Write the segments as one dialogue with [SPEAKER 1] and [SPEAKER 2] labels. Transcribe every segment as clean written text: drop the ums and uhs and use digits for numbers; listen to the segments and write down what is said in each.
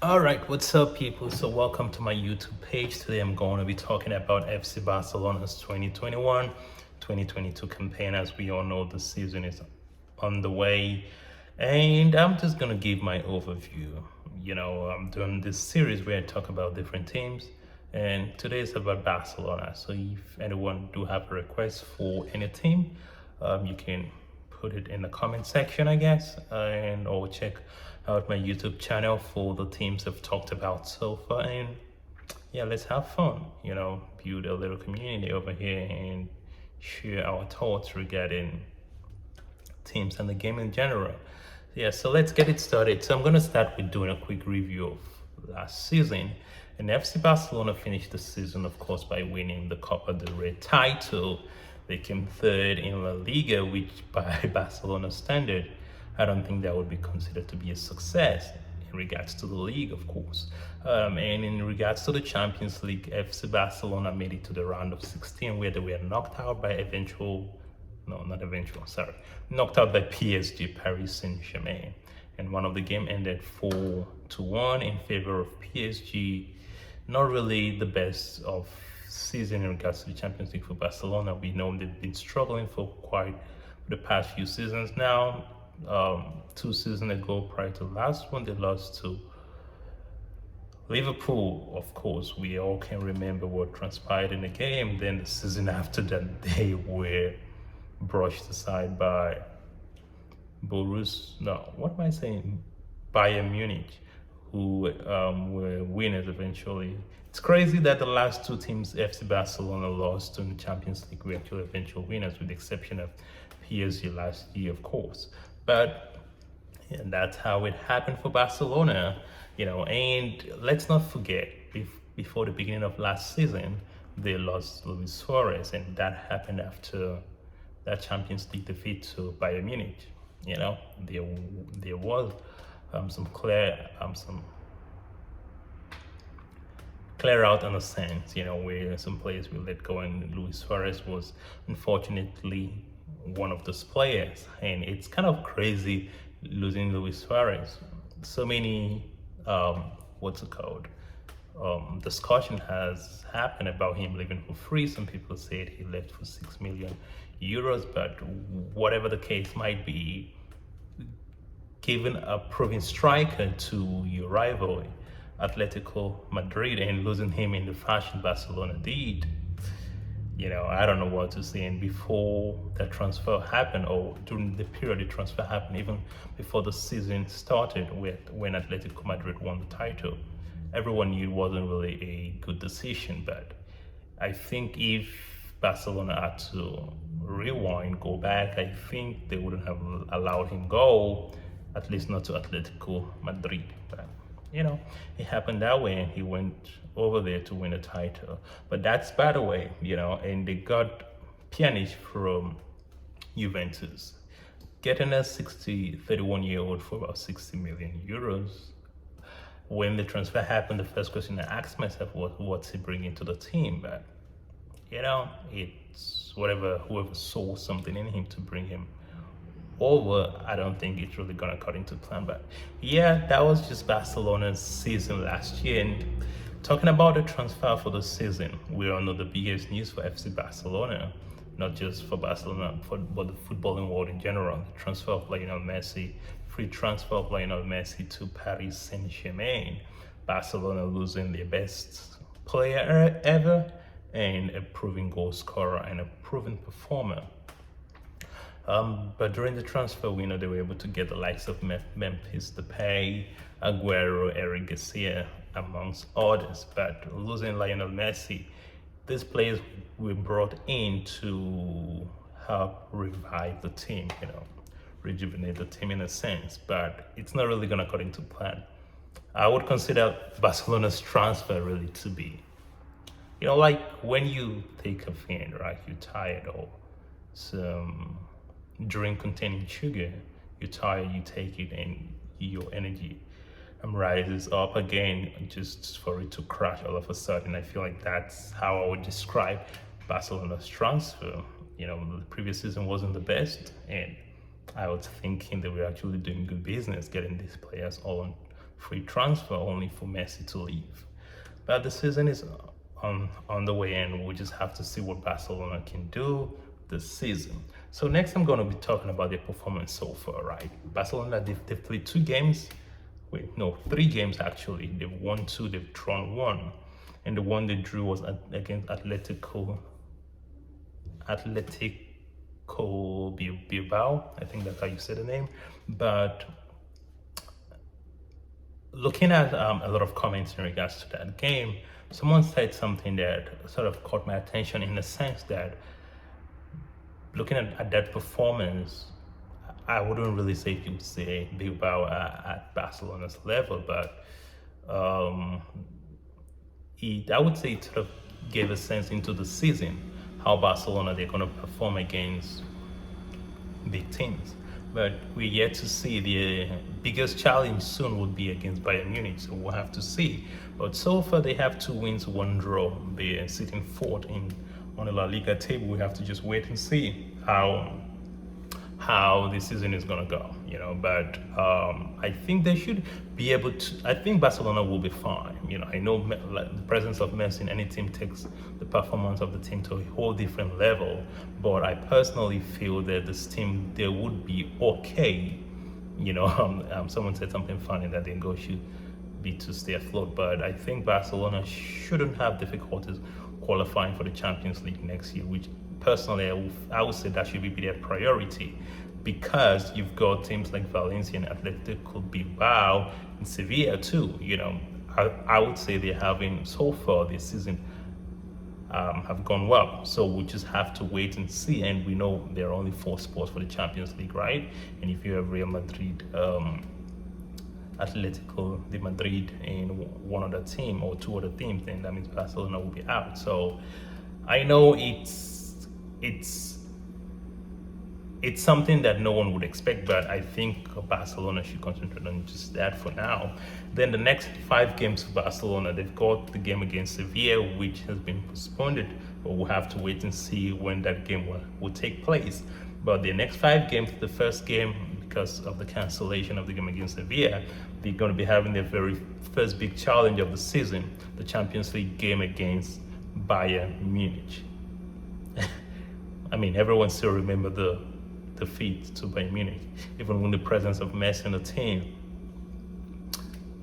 [SPEAKER 1] All right, what's up, people? So, welcome to my YouTube page. Today, I'm going to be talking about FC Barcelona's 2021-2022 campaign. As we all know, the season is on the way, and I'm just going to give my overview. I'm doing this series where I talk about different teams, and today is about Barcelona. So, if anyone do have a request for any team, you can put it in the comment section, I guess, and or check out my YouTube channel for the teams I've talked about so far. And yeah, let's have fun, build a little community over here and share our thoughts regarding teams and the game in general. Yeah, so let's get it started. So I'm going to start with doing a quick review of last season. And FC Barcelona finished the season, of course, by winning the Copa del Rey title. They came third in La Liga, which by Barcelona standard, I don't think that would be considered to be a success in regards to the league, of course. And in regards to the Champions League, FC Barcelona made it to the round of 16, where they were knocked out by knocked out by PSG, Paris Saint-Germain. And one of the game ended 4-1 in favor of PSG. Not really the best of season in regards to the Champions League for Barcelona. We know they've been struggling for the past few seasons now. 2 seasons ago, prior to the last one, they lost to Liverpool. Of course, we all can remember what transpired in the game. Then the season after that, they were brushed aside by Bayern Munich, who were winners eventually. It's crazy that the last 2 teams FC Barcelona lost to in the Champions League were actually eventual winners, with the exception of PSG last year, of course. But yeah, that's how it happened for Barcelona, and let's not forget, before the beginning of last season, they lost Luis Suarez, and that happened after that Champions League defeat to Bayern Munich. There was some clear out in a sense, where some players will let go, and Luis Suarez was unfortunately one of those players. And it's kind of crazy losing Luis Suarez. So many discussion has happened about him leaving for free. Some people said he left for 6 million euros, but whatever the case might be, giving a proven striker to your rival Atletico Madrid and losing him in the fashion Barcelona did, I don't know what to say. And before that transfer happened, or during the period the transfer happened, even before the season started, when Atletico Madrid won the title, everyone knew it wasn't really a good decision. But I think if Barcelona had to go back, I think they wouldn't have allowed him go, at least not to Atletico Madrid. But it happened that way, and he went over there to win a title. But that's by the way, and they got Pjanic from Juventus, getting a 31-year-old for about 60 million euros. When the transfer happened, the first question I asked myself was, what's he bringing to the team? But it's whoever saw something in him to bring him over. I don't think it's really gonna cut into plan. But yeah, that was just Barcelona's season last year. And talking about the transfer for the season, we all know the biggest news for FC Barcelona, not just for Barcelona, but the footballing world in general. The transfer of Lionel Messi, free transfer of Lionel Messi to Paris Saint-Germain. Barcelona losing their best player ever, and a proven goal scorer and a proven performer. But during the transfer window, they were able to get the likes of Memphis Depay, Aguero, Eric Garcia, amongst others. But losing Lionel Messi, these players were brought in to help revive the team, rejuvenate the team in a sense. But it's not really going to cut into plan. I would consider Barcelona's transfer really to be, like when you take caffeine, right? You're tired, or some drink containing sugar, you're tired, you take it, and your energy rises up again, just for it to crash all of a sudden. I feel like that's how I would describe Barcelona's transfer. The previous season wasn't the best, and I was thinking they were actually doing good business getting these players all on free transfer only for Messi to leave. But the season is on the way, and we'll just have to see what Barcelona can do this season. So next, I'm going to be talking about their performance so far, right? Barcelona, they've played 2 games. Wait, no, 3 games actually. They've won 2, they've drawn 1, and the one they drew was against Atletico Bilbao. I think that's how you say the name. But looking at a lot of comments in regards to that game, someone said something that sort of caught my attention in the sense that looking at that performance, I wouldn't really say if you would say Bilbao at Barcelona's level, but I would say it sort of gave a sense into the season how Barcelona they're going to perform against big teams. But we're yet to see. The biggest challenge soon would be against Bayern Munich, so we'll have to see. But so far they have 2 wins, 1 draw. They're sitting fourth on the La Liga table. We have to just wait and see how the season is going to go, but I think they should be able to. I think Barcelona will be fine. I know the presence of Messi in any team takes the performance of the team to a whole different level, but I personally feel that this team, they would be okay. Someone said something funny that their goal should be to stay afloat, but I think Barcelona shouldn't have difficulties qualifying for the Champions League next year, which personally I would say that should be their priority, because you've got teams like Valencia and Atletico Bilbao and Sevilla too. I would say they're having, so far this season, have gone well. So we just have to wait and see. And we know there are only 4 spots for the Champions League, right? And if you have Real Madrid, Atletico de Madrid, and one other team or 2 other teams, then that means Barcelona will be out. So I know it's something that no one would expect, but I think Barcelona should concentrate on just that for now. Then the next 5 games for Barcelona, they've got the game against Sevilla, which has been postponed, but we'll have to wait and see when that game will take place. But the next 5 games, the first game, because of the cancellation of the game against Sevilla, they're going to be having their very first big challenge of the season, the Champions League game against Bayern Munich. I mean, everyone still remember the defeat to Bayern Munich, even with the presence of Messi in the team.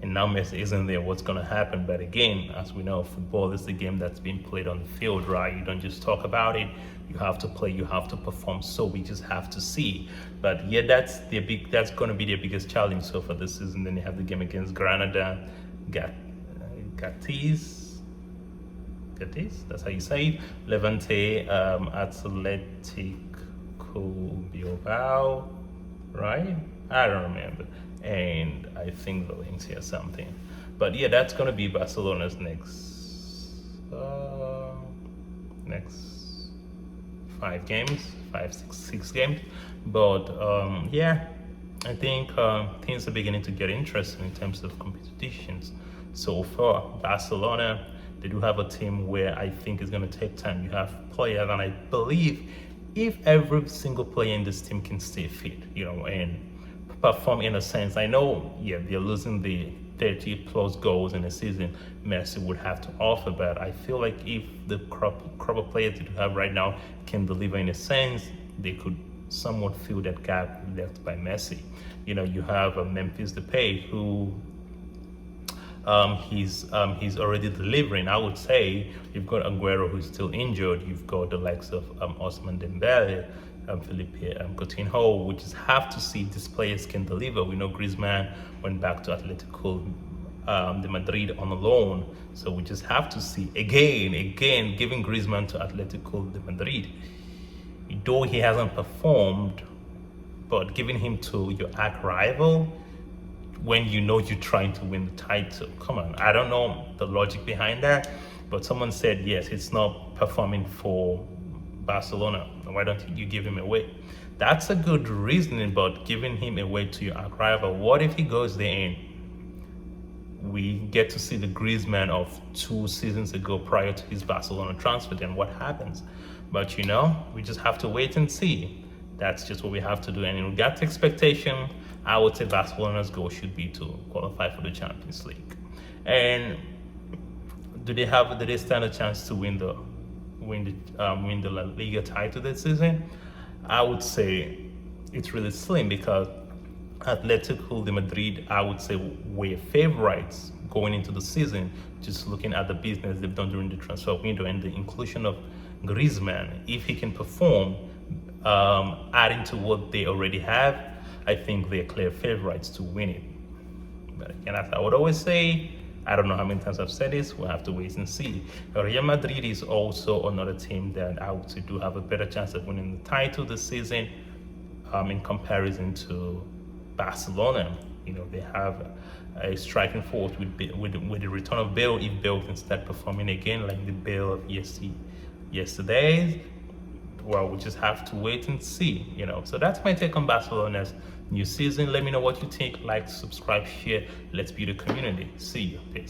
[SPEAKER 1] And now Messi isn't there, what's going to happen? But again, as we know, football is the game that's being played on the field, right? You don't just talk about it, you have to play, you have to perform. So we just have to see. But yeah, that's going to be their biggest challenge so far this season. Then they have the game against Granada, Gatis, that's how you say it. Levante, Atletico Bilbao, right? I don't remember. And I think Valencia something. But yeah, that's gonna be Barcelona's next 6 games. But yeah, I think things are beginning to get interesting in terms of competitions. So far, Barcelona, they do have a team where I think it's going to take time. You have players, and I believe if every single player in this team can stay fit, and perform in a sense. I know, yeah, they're losing the 30 plus goals in a season Messi would have to offer, but I feel like if the crop of players that you have right now can deliver in a sense, they could somewhat fill that gap left by Messi. You have Memphis Depay, who he's already delivering. I would say you've got Aguero, who's still injured. You've got the likes of Ousmane Dembele, Philippe Coutinho. We just have to see if these players can deliver. We know Griezmann went back to Atletico de Madrid on a loan, so we just have to see again giving Griezmann to Atletico de Madrid. Though he hasn't performed, but giving him to your arch rival when you're trying to win the title. Come on, I don't know the logic behind that, but someone said, yes, it's not performing for Barcelona. Why don't you give him away? That's a good reasoning, but giving him away to your arch rival, what if he goes there and we get to see the Griezmann of 2 seasons ago prior to his Barcelona transfer? Then what happens? But we just have to wait and see. That's just what we have to do. And in regard to expectation, I would say Barcelona's goal should be to qualify for the Champions League. And do they stand a chance to win the La Liga title this season? I would say it's really slim because Atletico de Madrid, I would say, were favorites going into the season, just looking at the business they've done during the transfer window and the inclusion of Griezmann. If he can perform, adding to what they already have, I think they're clear favorites to win it. But again, as I would always say, I don't know how many times I've said this, we'll have to wait and see. Real Madrid is also another team that I would say do have a better chance of winning the title this season in comparison to Barcelona. You know, they have a striking force with the return of Bale. If Bale can start performing again like the Bale of yesterday, well, we just have to wait and see, you know. So that's my take on Barcelona's new season. Let me know what you think. Like, subscribe, share. Let's be the community. See you. Peace.